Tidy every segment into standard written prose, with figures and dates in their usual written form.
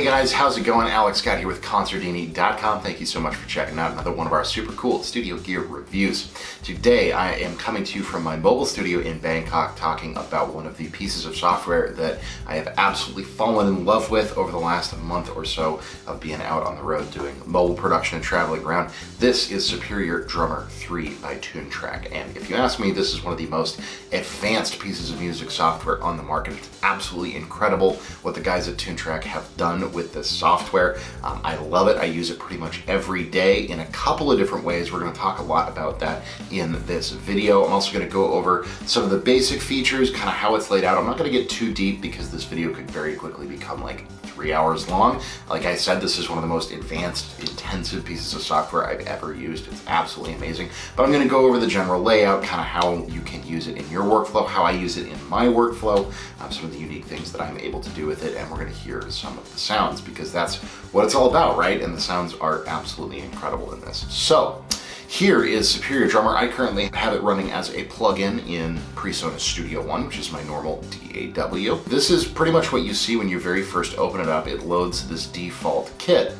Hey guys, how's it going? Alex Scott here with Consordini.com. Thank you so much for checking out another one of our super cool studio gear reviews. Today I am coming to you from my mobile studio in Bangkok, talking about one of the pieces of software that I have absolutely fallen in love with over the last month or so of being out on the road doing mobile production and traveling around. This is Superior Drummer 3 by Toontrack, and if you ask me, this is one of the most advanced pieces of music software on the market. It's absolutely incredible what the guys at Toontrack have done with this software. I love it. I use it pretty much every day in a couple of different ways. We're going to talk a lot about that in this video. I'm also going to go over some of the basic features, kind of how it's laid out. I'm not going to get too deep because this video could very quickly become like 3 hours long. Like I said, this is one of the most advanced, intensive pieces of software I've ever used. It's absolutely amazing. But I'm going to go over the general layout, kind of how you can use it in your workflow, how I use it in my workflow, some of the unique things that I'm able to do with it, and we're going to hear some of the sounds because that's what it's all about, right? And the sounds are absolutely incredible in this. So here is Superior Drummer. I currently have it running as a plugin in PreSonus Studio One, which is my normal DAW. This is pretty much what you see when you very first open it up. It loads this default kit,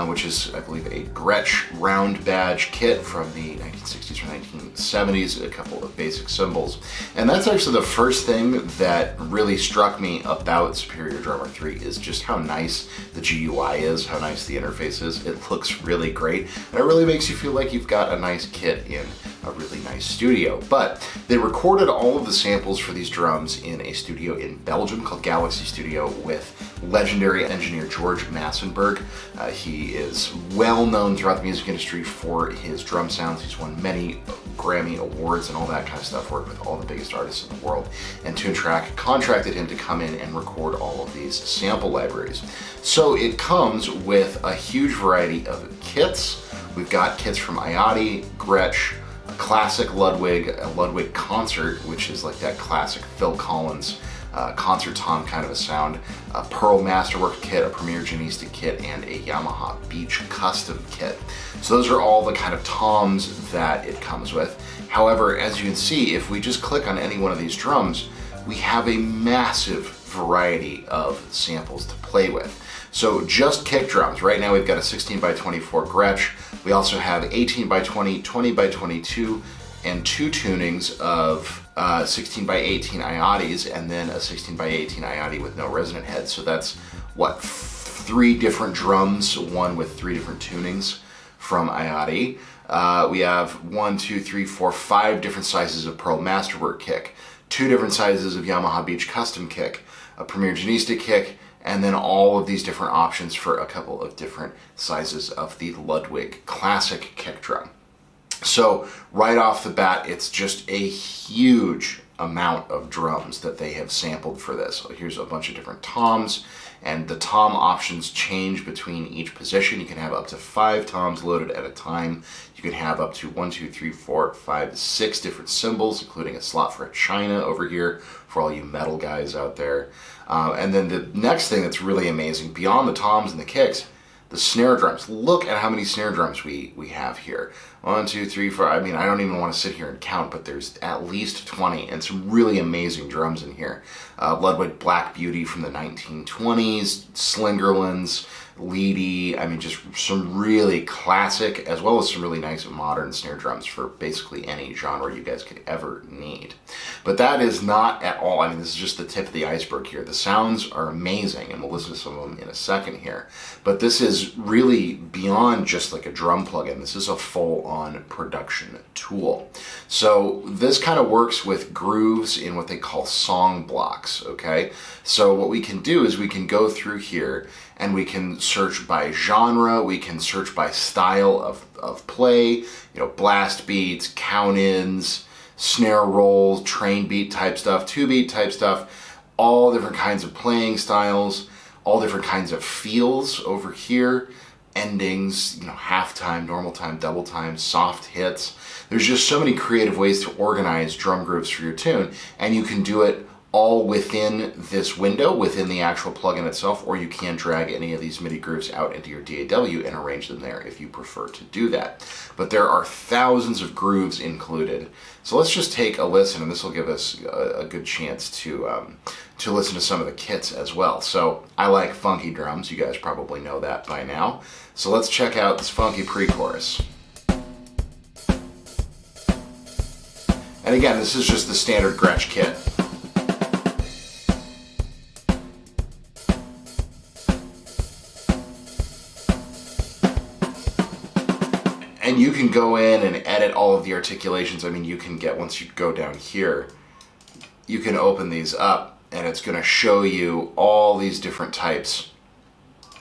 which is, I believe, a Gretsch round badge kit from the 1960s or 1970s, a couple of basic cymbals. And that's actually the first thing that really struck me about Superior Drummer 3 is just how nice the GUI is, how nice the interface is. It looks really great, and it really makes you feel like you've got a nice kit in a really nice studio. But they recorded all of the samples for these drums in a studio in Belgium called Galaxy Studio with legendary engineer George Massenburg. He is well known throughout the music industry for his drum sounds. He's won many Grammy awards and all that kind of stuff, worked with all the biggest artists in the world. And Toontrack contracted him to come in and record all of these sample libraries. So it comes with a huge variety of kits. We've got kits from IADI, Gretsch, a classic Ludwig, a Ludwig Concert, which is like that classic Phil Collins concert tom kind of a sound, a Pearl Masterwork kit, a Premier Genistic kit, and a Yamaha Beach Custom kit. So those are all the kind of toms that it comes with. However, as you can see, if we just click on any one of these drums, we have a massive variety of samples to play with. So just kick drums. Right now we've got a 16 by 24 Gretsch. We also have 18 by 20, 20 by 22, and two tunings of 16 by 18 IADIs, and then a 16 by 18 IADI with no resonant head. So that's what, 3 different drums, one with 3 different tunings from IADI. We have 1, 2, 3, 4, 5 different sizes of Pearl Masterwork kick, 2 different sizes of Yamaha Beach Custom kick, a Premier Genistic kick, and then all of these different options for a couple of different sizes of the Ludwig Classic kick drum. So right off the bat, it's just a huge amount of drums that they have sampled for this. So here's a bunch of different toms, and the tom options change between each position. You can have up to 5 toms loaded at a time. You can have up to 1, 2, 3, 4, 5, 6 different cymbals, including a slot for a china over here for all you metal guys out there. And then the next thing that's really amazing, beyond the toms and the kicks, the snare drums. Look at how many snare drums we have here. 1, 2, 3, 4. I mean, I don't even want to sit here and count, but there's at least 20, and some really amazing drums in here. Ludwig Black Beauty from the 1920s, Slingerlands, Leedy. I mean, just some really classic, as well as some really nice modern snare drums for basically any genre you guys could ever need. But that is not at all, I mean, this is just the tip of the iceberg here. The sounds are amazing, and we'll listen to some of them in a second here. But this is really beyond just like a drum plugin. This is a full-on production tool. So this kind of works with grooves in what they call song blocks, okay? So what we can do is we can go through here and we can search by genre, we can search by style of play, you know, blast beats, count-ins, snare rolls, train beat type stuff, 2-beat type stuff, all different kinds of playing styles, all different kinds of feels over here, endings, you know, half time, normal time, double time, soft hits. There's just so many creative ways to organize drum grooves for your tune, and you can do it all within this window, within the actual plugin itself, or you can drag any of these MIDI grooves out into your DAW and arrange them there if you prefer to do that. But there are thousands of grooves included. So let's just take a listen, and this will give us a good chance to listen to some of the kits as well. So I like funky drums. You guys probably know that by now. So let's check out this funky pre-chorus. And again, this is just the standard Gretsch kit. And you can go in and edit all of the articulations. I mean, you can get, once you go down here, you can open these up and it's going to show you all these different types,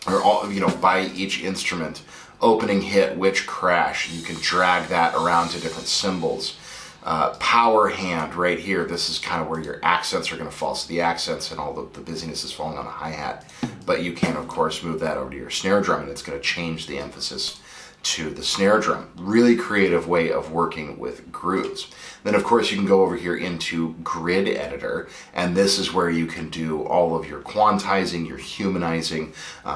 or all, you know, by each instrument, opening hit, which crash. You can drag that around to different cymbals. Power hand right here, this is kind of where your accents are going to fall. So the accents and all the busyness is falling on the hi-hat. But you can, of course, move that over to your snare drum and it's going to change the emphasis to the snare drum. Really creative way of working with grooves. Then of course you can go over here into Grid Editor, and this is where you can do all of your quantizing, your humanizing,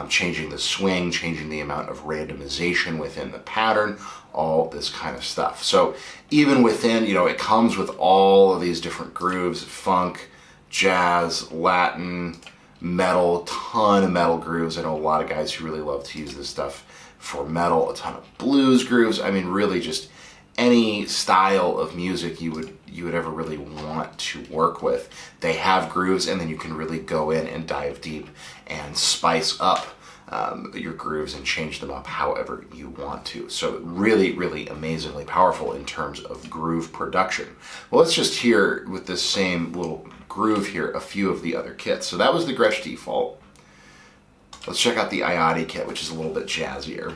changing the swing, changing the amount of randomization within the pattern, all this kind of stuff. So even within, you know, it comes with all of these different grooves: funk, jazz, Latin, metal, ton of metal grooves. I know a lot of guys who really love to use this stuff for metal, a ton of blues grooves. I mean, really just any style of music you would ever really want to work with. They have grooves, and then you can really go in and dive deep and spice up your grooves and change them up however you want to. So really, really amazingly powerful in terms of groove production. Well, let's just hear with this same little groove here a few of the other kits. So that was the Gretsch default. Let's check out the IOTI kit, which is a little bit jazzier.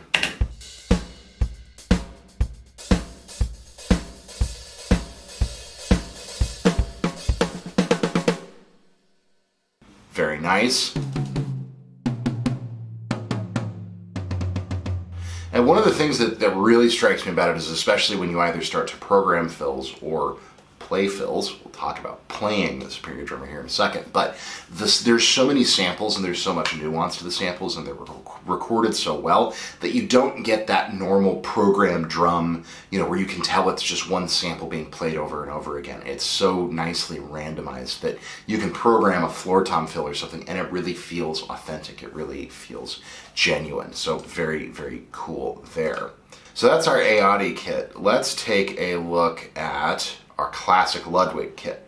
Very nice. And one of the things that really strikes me about it is, especially when you either start to program fills or play fills. We'll talk about playing the Superior Drummer here in a second, but there's so many samples and there's so much nuance to the samples, and they're recorded so well that you don't get that normal program drum, you know, where you can tell it's just one sample being played over and over again. It's so nicely randomized that you can program a floor tom fill or something and it really feels authentic. It really feels genuine. So very, very cool there. So that's our IOTI kit. Let's take a look at our classic Ludwig kit.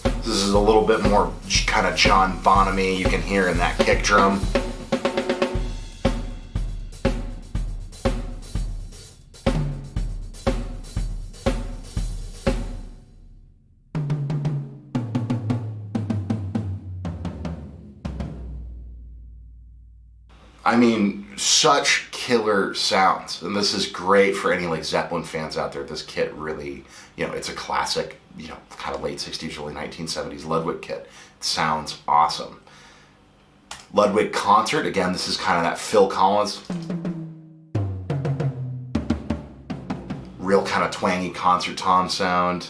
This is a little bit more kind of John Bonham-y, you can hear in that kick drum. I mean, such killer sounds, and this is great for any like Zeppelin fans out there. This kit really, you know, it's a classic, you know, kind of late 60s, early 1970s Ludwig kit. It sounds awesome. Ludwig Concert, again, this is kind of that Phil Collins, real kind of twangy concert tom sound.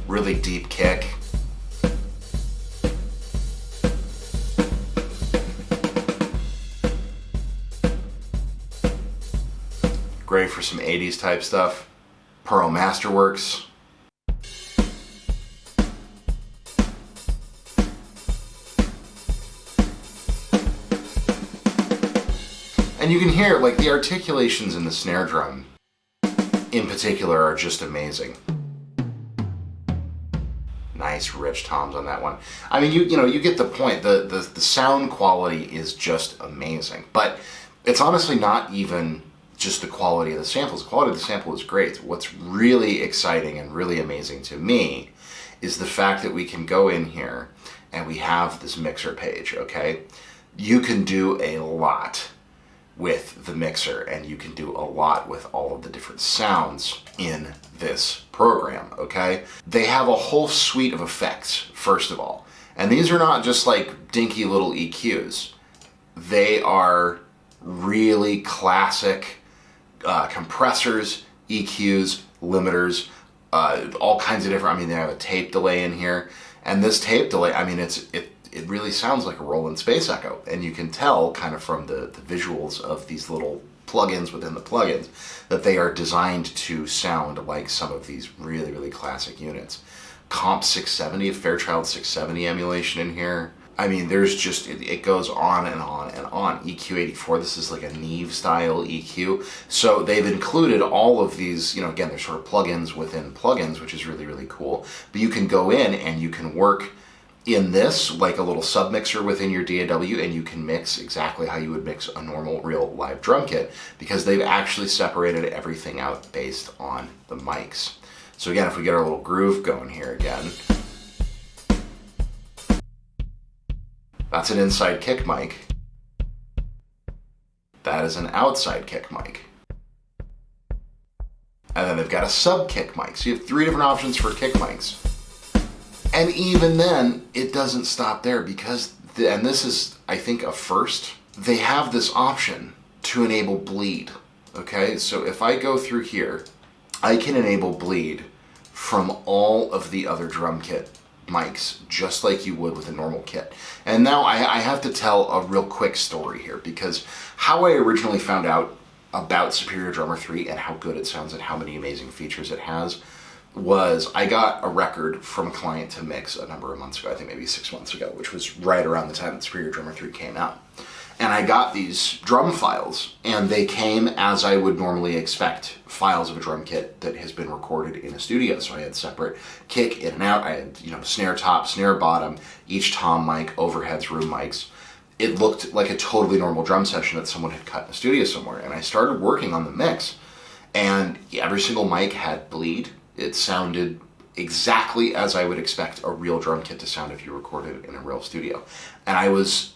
Really deep kick. Great for some 80s type stuff. Pearl Masterworks. And you can hear, like, the articulations in the snare drum in particular are just amazing. Nice rich toms on that one. I mean, you know, you get the point. The sound quality is just amazing. But it's honestly not even just the quality of the samples. The quality of the sample is great. What's really exciting and really amazing to me is the fact that we can go in here and we have this mixer page, okay? You can do a lot with the mixer, and you can do a lot with all of the different sounds in this program, okay? They have a whole suite of effects, first of all. And these are not just like dinky little EQs. They are really classic compressors, EQs, limiters, all kinds of different, I mean, they have a tape delay in here, and this tape delay, I mean, it really sounds like a Roland Space Echo, and you can tell kind of from the visuals of these little plugins within the plugins that they are designed to sound like some of these really, really classic units. Comp 670, Fairchild 670 emulation in here. I mean, there's just, it goes on and on and on. EQ84, this is like a Neve style EQ. So they've included all of these, you know, again, they're sort of plugins within plugins, which is really, really cool. But you can go in and you can work in this like a little submixer within your DAW, and you can mix exactly how you would mix a normal real live drum kit, because they've actually separated everything out based on the mics. So again, if we get our little groove going here again, that's an inside kick mic. That is an outside kick mic. And then they've got a sub kick mic. So you have 3 different options for kick mics. And even then, it doesn't stop there, because, and this is, I think, a first, they have this option to enable bleed. Okay, so if I go through here, I can enable bleed from all of the other drum kit mics, just like you would with a normal kit. And now I have to tell a real quick story here, because how I originally found out about Superior Drummer 3 and how good it sounds and how many amazing features it has was I got a record from a client to mix a number of months ago, I think maybe 6 months ago, which was right around the time that Superior Drummer 3 came out. And I got these drum files, and they came as I would normally expect files of a drum kit that has been recorded in a studio. So I had separate kick in and out, I had, you know, snare top, snare bottom, each tom mic, overheads, room mics. It looked like a totally normal drum session that someone had cut in a studio somewhere. And I started working on the mix, and every single mic had bleed. It sounded exactly as I would expect a real drum kit to sound if you recorded it in a real studio. And I was,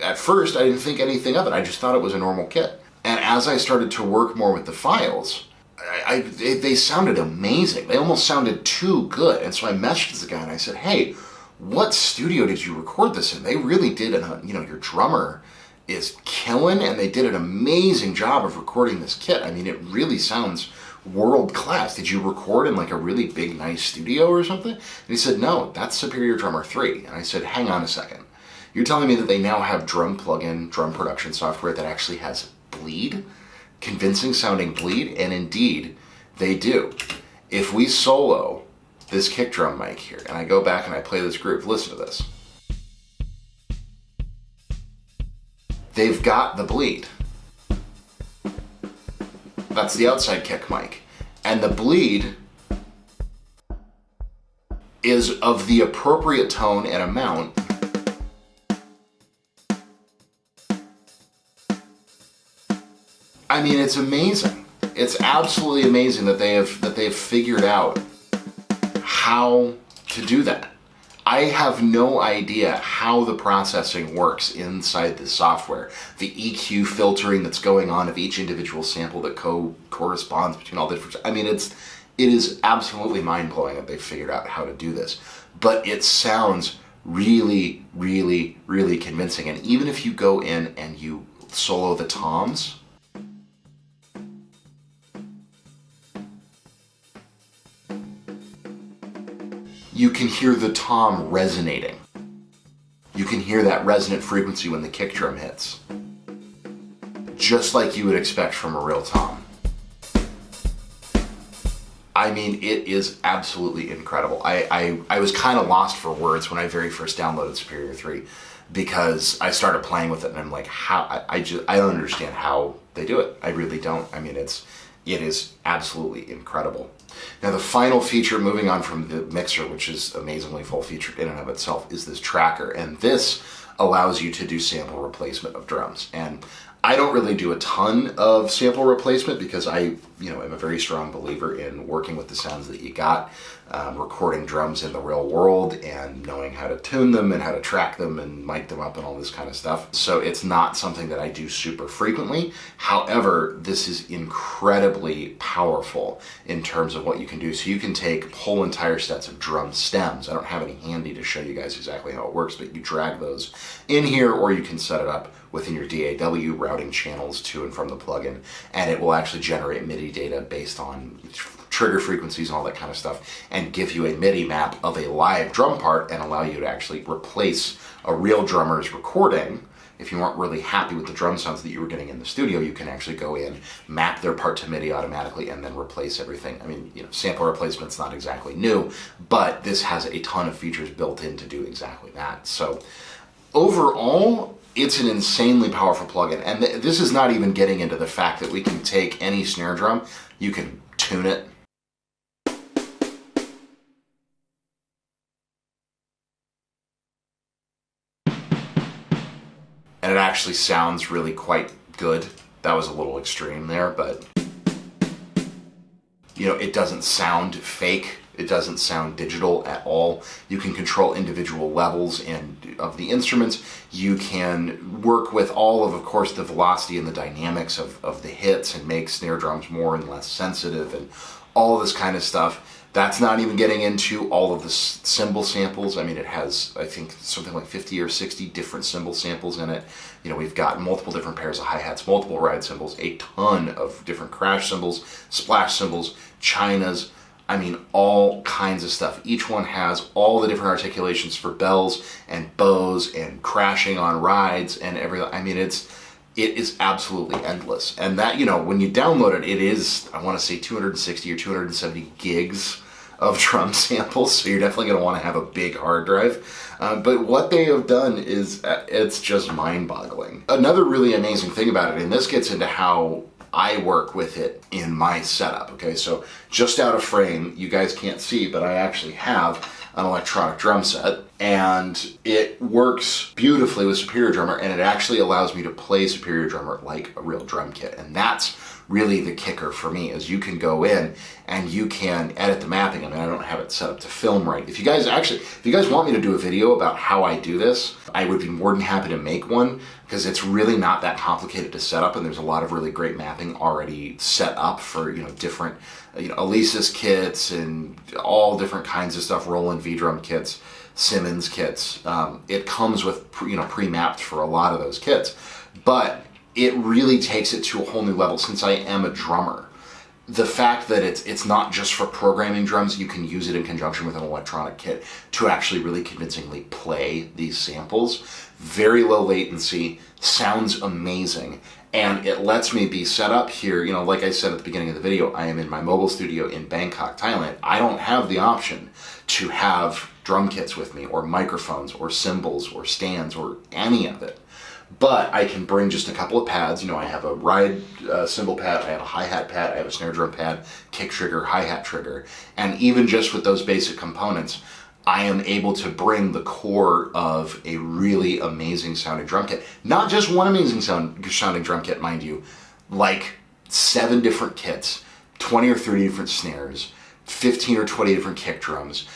at first, I didn't think anything of it. I just thought it was a normal kit. And as I started to work more with the files, they sounded amazing. They almost sounded too good. And so I messaged the guy and I said, hey, what studio did you record this in? They really did, you know, your drummer is killing, and they did an amazing job of recording this kit. I mean, it really sounds world class. Did you record in like a really big, nice studio or something? And he said, no, that's Superior Drummer 3. And I said, hang on a second. You're telling me that they now have drum plugin, drum production software that actually has bleed? Convincing sounding bleed? And indeed, they do. If we solo this kick drum mic here, and I go back and I play this groove, listen to this. They've got the bleed. That's the outside kick mic. And the bleed is of the appropriate tone and amount I mean, it's amazing. It's absolutely amazing that they've figured out how to do that. I have no idea how the processing works inside the software. The EQ filtering that's going on of each individual sample that corresponds between all the different... I mean, it is absolutely mind-blowing that they've figured out how to do this. But it sounds really, really, really convincing. And even if you go in and you solo the toms... you can hear the tom resonating. You can hear that resonant frequency when the kick drum hits. Just like you would expect from a real tom. I mean, it is absolutely incredible. I was kind of lost for words when I very first downloaded Superior 3 because I started playing with it and I'm like, I don't understand how they do it. I really don't. I mean, it is absolutely incredible. Now the final feature, moving on from the mixer, which is amazingly full-featured in and of itself, is this tracker. And this allows you to do sample replacement of drums. And I don't really do a ton of sample replacement because I, am a very strong believer in working with the sounds that you got, recording drums in the real world and knowing how to tune them and how to track them and mic them up and all this kind of stuff. So it's not something that I do super frequently. However, this is incredibly powerful in terms of what you can do. So you can take whole entire sets of drum stems. I don't have any handy to show you guys exactly how it works, but you drag those in here or you can set it up within your DAW, routing channels to and from the plugin, and it will actually generate MIDI data based on trigger frequencies and all that kind of stuff, and give you a MIDI map of a live drum part and allow you to actually replace a real drummer's recording. If you weren't really happy with the drum sounds that you were getting in the studio, you can actually go in, map their part to MIDI automatically, and then replace everything. I mean, sample replacement's not exactly new, but this has a ton of features built in to do exactly that. So overall, it's an insanely powerful plugin. And this is not even getting into the fact that we can take any snare drum, you can tune it. And it actually sounds really quite good. That was a little extreme there, but it doesn't sound fake. It doesn't sound digital at all. You can control individual levels of the instruments. You can work with all of course, the velocity and the dynamics of the hits and make snare drums more and less sensitive and all this kind of stuff. That's not even getting into all of the cymbal samples. I mean, it has, I think, something like 50 or 60 different cymbal samples in it. We've got multiple different pairs of hi-hats, multiple ride cymbals, a ton of different crash cymbals, splash cymbals, chinas. I mean, all kinds of stuff. Each one has all the different articulations for bells and bows and crashing on rides and everything. I mean, it is absolutely endless. And that, when you download it, it is, I want to say 260 or 270 gigs of drum samples. So you're definitely going to want to have a big hard drive. But what they have done is, it's just mind-boggling. Another really amazing thing about it, and this gets into how I work with it in my setup. Okay, so just out of frame, you guys can't see, but I actually have an electronic drum set, and it works beautifully with Superior Drummer, and it actually allows me to play Superior Drummer like a real drum kit. And that's really the kicker for me, is you can go in and you can edit the mapping. I mean, I don't have it set up to film right. If you guys want me to do a video about how I do this, I would be more than happy to make one, because it's really not that complicated to set up, and there's a lot of really great mapping already set up for different Alesis kits and all different kinds of stuff, Roland V-Drum kits, Simmons kits. It comes with pre-mapped for a lot of those kits, but it really takes it to a whole new level. Since I am a drummer, the fact that it's not just for programming drums, you can use it in conjunction with an electronic kit to actually really convincingly play these samples. Very low latency, sounds amazing, and it lets me be set up here. Like I said at the beginning of the video, I am in my mobile studio in Bangkok, Thailand. I don't have the option to have drum kits with me, or microphones, or cymbals, or stands, or any of it. But I can bring just a couple of pads. I have a ride cymbal pad, I have a hi-hat pad, I have a snare drum pad, kick trigger, hi-hat trigger. And even just with those basic components, I am able to bring the core of a really amazing sounding drum kit. Not just one amazing sounding drum kit, mind you, like 7 different kits, 20 or 30 different snares, 15 or 20 different kick drums,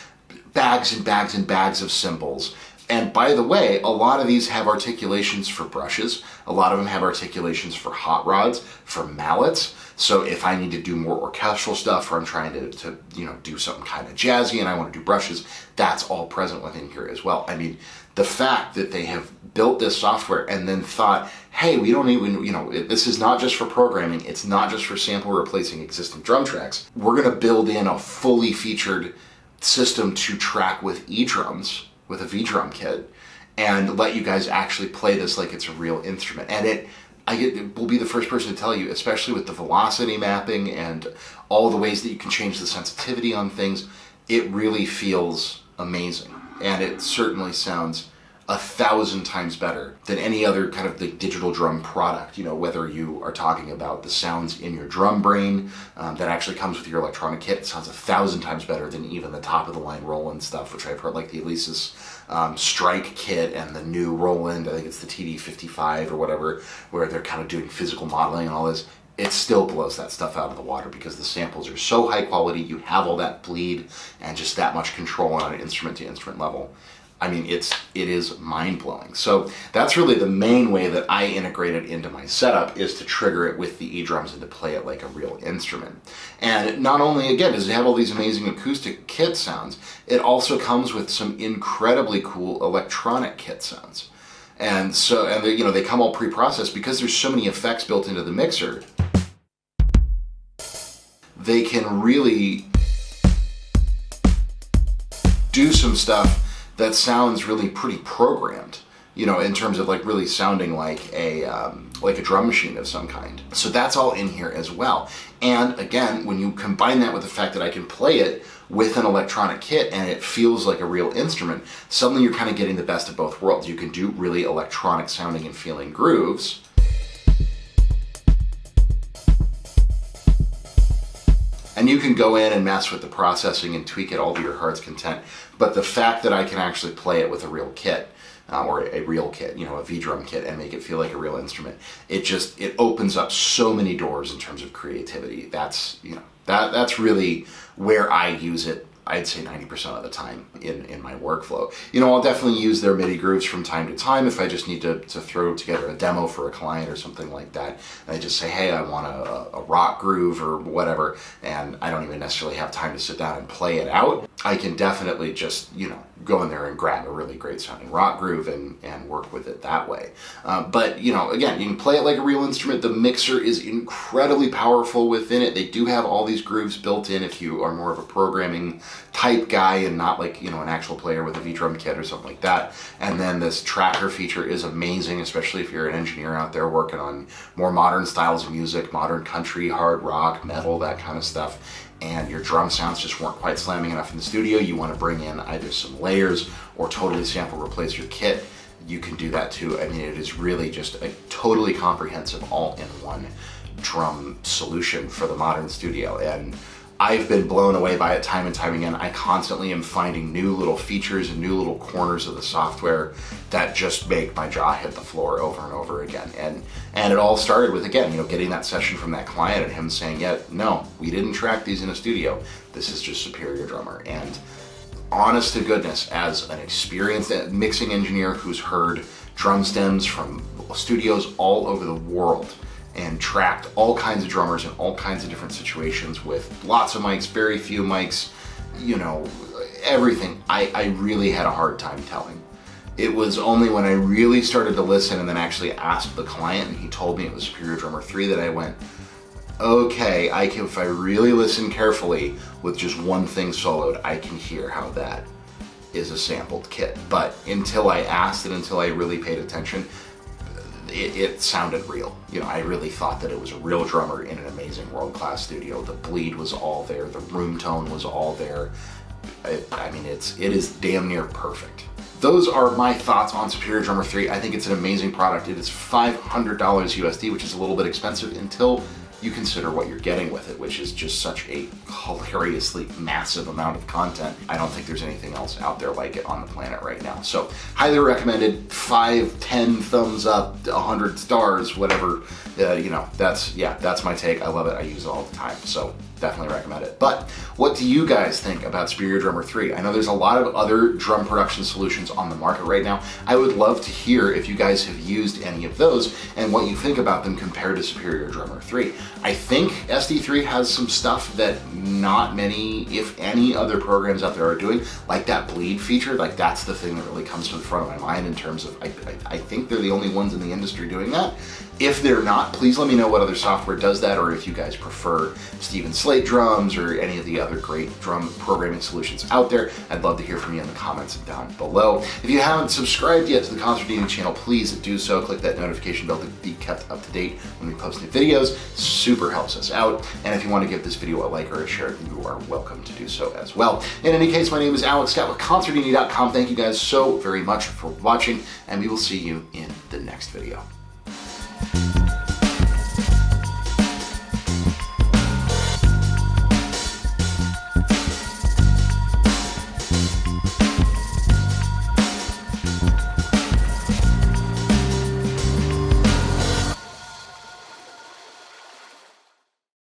bags and bags and bags of cymbals. And by the way, a lot of these have articulations for brushes. A lot of them have articulations for hot rods, for mallets. So if I need to do more orchestral stuff, or I'm trying to do something kind of jazzy and I want to do brushes, that's all present within here as well. I mean, the fact that they have built this software and then thought, hey, we don't even, this is not just for programming, it's not just for sample replacing existing drum tracks. We're going to build in a fully featured system to track with E-drums, with a V-drum kit, and let you guys actually play this like it's a real instrument. And it will be the first person to tell you, especially with the velocity mapping and all the ways that you can change the sensitivity on things, it really feels amazing. And it certainly sounds 1,000 times better than any other kind of the digital drum product. Whether you are talking about the sounds in your drum brain that actually comes with your electronic kit, it sounds 1,000 times better than even the top of the line Roland stuff, which I've heard, like the Alesis Strike kit and the new Roland, I think it's the TD55 or whatever, where they're kind of doing physical modeling and all this. It still blows that stuff out of the water, because the samples are so high quality, you have all that bleed and just that much control on an instrument to instrument level. I mean, it is mind-blowing. So that's really the main way that I integrate it into my setup, is to trigger it with the E-drums and to play it like a real instrument. And not only, again, does it have all these amazing acoustic kit sounds, it also comes with some incredibly cool electronic kit sounds. And so, they come all pre-processed, because there's so many effects built into the mixer. they can really do some stuff that sounds really pretty programmed, you know, in terms of like really sounding like a drum machine of some kind. So that's all in here as well. And again, when you combine that with the fact that I can play it with an electronic kit and it feels like a real instrument, suddenly you're kind of getting the best of both worlds. You can do really electronic sounding and feeling grooves, and you can go in and mess with the processing and tweak it all to your heart's content. But the fact that I can actually play it with a real kit, or a real kit, you know, a V-drum kit, and make it feel like a real instrument, it opens up so many doors in terms of creativity. That's, you know, that's really where I use it. I'd say 90% of the time in my workflow. You know, I'll definitely use their MIDI grooves from time to time if I just need to throw together a demo for a client or something like that. And I just say, hey, I want a rock groove or whatever, and I don't even necessarily have time to sit down and play it out. I can definitely just, you know, go in there and grab a really great sounding rock groove and work with it that way. But, you know, again, you can play it like a real instrument. The mixer is incredibly powerful within it. They do have all these grooves built in if you are more of a programming type guy and not like, you know, an actual player with a V-drum kit or something like that. And then this tracker feature is amazing, especially if you're an engineer out there working on more modern styles of music, modern country, hard rock, metal, that kind of stuff. And your drum sounds just weren't quite slamming enough in the studio. You want to bring in either some layers or totally sample replace your kit. You can do that too. I mean, it is really just a totally comprehensive all-in-one drum solution for the modern studio. And I've been blown away by it time and time again. I constantly am finding new little features and new little corners of the software that just make my jaw hit the floor over and over again. And it all started with, again, you know, getting that session from that client and him saying, yeah, no, we didn't track these in a studio. This is just Superior Drummer. And honest to goodness, as an experienced mixing engineer who's heard drum stems from studios all over the world, and tracked all kinds of drummers in all kinds of different situations with lots of mics, very few mics, you know, everything. I really had a hard time telling. It was only when I really started to listen and then actually asked the client and he told me it was Superior Drummer 3 that I went, okay, if I really listen carefully with just one thing soloed, I can hear how that is a sampled kit. But until I asked and until I really paid attention, it sounded real. You know, I really thought that it was a real drummer in an amazing world-class studio. The bleed was all there. The room tone was all there. I mean, it is damn near perfect. Those are my thoughts on Superior Drummer 3. I think it's an amazing product. It is $500 USD, which is a little bit expensive until you consider what you're getting with it, which is just such a hilariously massive amount of content. I don't think there's anything else out there like it on the planet right now. So highly recommended. 5, 10 thumbs up, 100 stars, whatever. You know, that's my take. I love it. I use it all the time. So definitely recommend it. But what do you guys think about Superior Drummer 3? I know there's a lot of other drum production solutions on the market right now. I would love to hear if you guys have used any of those and what you think about them compared to Superior Drummer 3. I think SD3 has some stuff that not many, if any, other programs out there are doing, like that bleed feature. Like, that's the thing that really comes to the front of my mind in terms of, I think they're the only ones in the industry doing that. If they're not, please let me know what other software does that, or if you guys prefer Steven Slate drums or any of the other great drum programming solutions out there. I'd love to hear from you in the comments down below. If you haven't subscribed yet to the Consordini channel, please do so. Click that notification bell to be kept up to date when we post new videos. Super helps us out. And if you want to give this video a like or a share, you are welcome to do so as well. In any case, my name is Alex Scott with Consordini.com. Thank you guys so very much for watching, and we will see you in the next video.